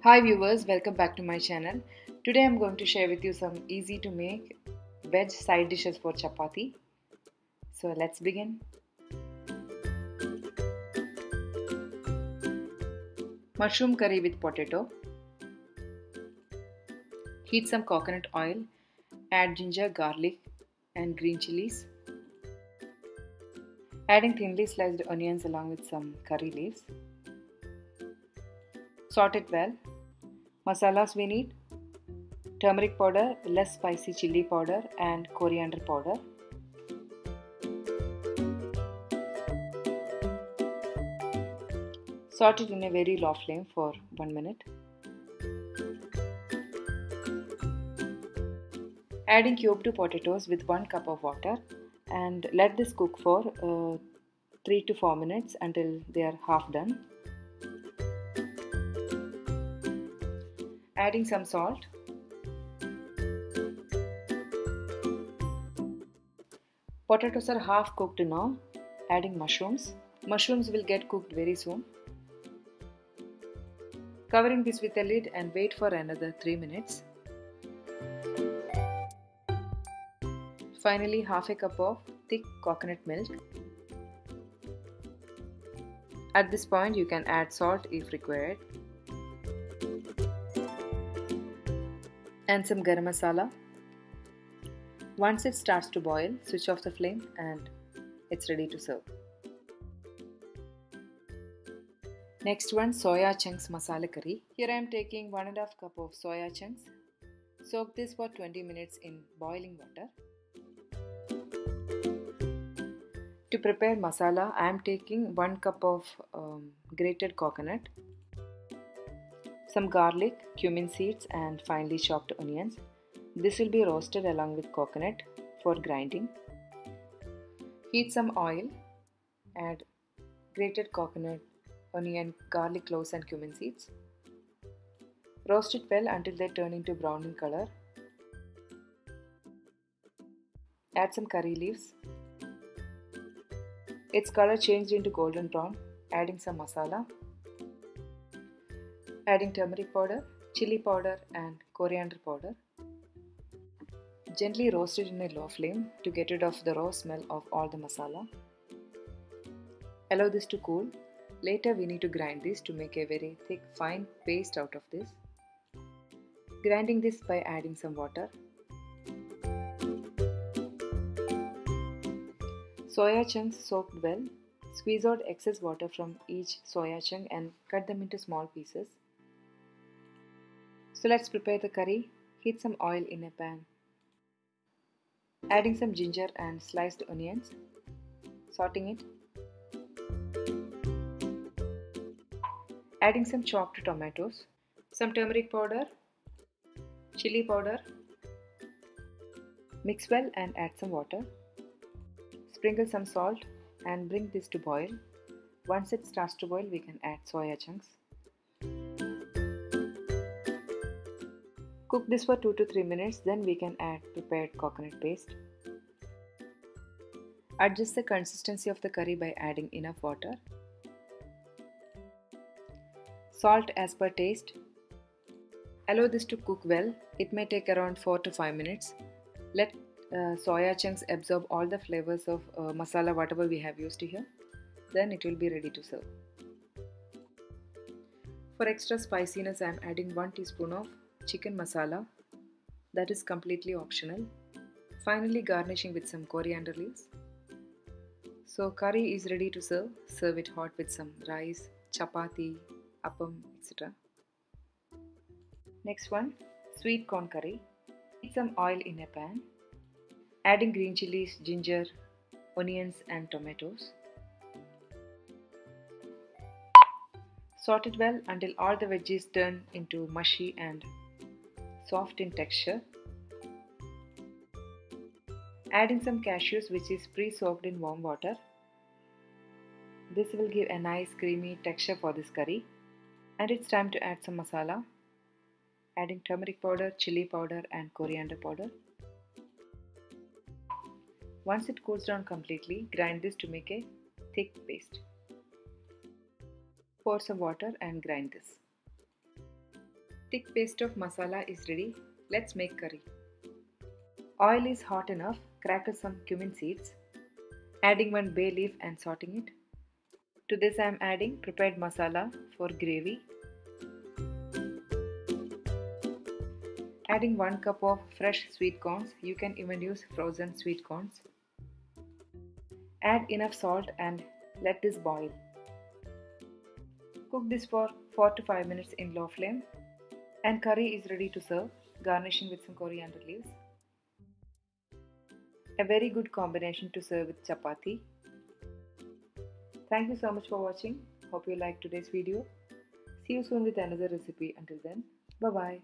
Hi viewers, welcome back to my channel. Today I'm going to share with you some easy to make veg side dishes for chapathi. So let's begin. Mushroom curry with potato. Heat some coconut oil. Add ginger, garlic and green chillies. Adding thinly sliced onions along with some curry leaves. Salt it well. Masalas we need: turmeric powder, less spicy chilli powder and coriander powder. Saute it in a very low flame for 1 minute. Adding cubed potatoes with 1 cup of water and let this cook for 3 to 4 minutes until they are half done. Adding some salt. Potatoes are half cooked now. Adding mushrooms. Mushrooms will get cooked very soon. Covering this with a lid and wait for another 3 minutes. Finally, half a cup of thick coconut milk. At this point, you can add salt if required. And some garam masala. Once it starts to boil, switch off the flame and it's ready to serve. Next one, soya chunks masala curry. Here I am taking 1.5 cup of soya chunks. Soak this for 20 minutes in boiling water. To prepare masala, I am taking 1 cup of grated coconut, some garlic, cumin seeds and finely chopped onions. This will be roasted along with coconut for grinding. Heat some oil, add grated coconut, onion, garlic cloves and cumin seeds. Roast it well until they turn into brown in color. Add some curry leaves. Its color changed into golden brown. Adding some masala. Adding turmeric powder, chilli powder and coriander powder. Gently roast it in a low flame to get rid of the raw smell of all the masala. Allow this to cool. Later we need to grind this to make a very thick fine paste out of this. Grinding this by adding some water. Soya chunks soaked well. Squeeze out excess water from each soya chunk and cut them into small pieces. So let's prepare the curry. Heat some oil in a pan. Adding some ginger and sliced onions. Sauteing it. Adding some chopped tomatoes. Some turmeric powder. Chilli powder. Mix well and add some water. Sprinkle some salt and bring this to boil. Once it starts to boil, we can add soya chunks. Cook this for 2 to 3 minutes, then we can add prepared coconut paste. Adjust the consistency of the curry by adding enough water. Salt as per taste. Allow this to cook well. It may take around 4 to 5 minutes. Let soya chunks absorb all the flavors of masala whatever we have used here. Then it will be ready to serve. For extra spiciness, I am adding 1 teaspoon of chicken masala. That is completely optional. Finally, garnishing with some coriander leaves. So curry is ready to serve. Serve it hot with some rice, chapathi, appam, etc. Next one, sweet corn curry. Heat some oil in a pan. Adding green chillies, ginger, onions and tomatoes. Saute it well until all the veggies turn into mushy and soft in texture. Adding some cashews which is pre-soaked in warm water. This will give a nice creamy texture for this curry. And it's time to add some masala. Adding turmeric powder, chilli powder and coriander powder. Once it cools down completely, grind this to make a thick paste. Pour some water and grind this. Thick paste of masala is ready. Let's make curry. Oil is hot enough. Crackle some cumin seeds. Adding one bay leaf and sauteing it. To this I am adding prepared masala for gravy. Adding 1 cup of fresh sweet corns. You can even use frozen sweet corns. Add enough salt and let this boil. Cook this for 4 to 5 minutes in low flame. And curry is ready to serve, garnishing with some coriander leaves. A very good combination to serve with chapathi. Thank you so much for watching. Hope you liked today's video. See you soon with another recipe. Until then, bye bye.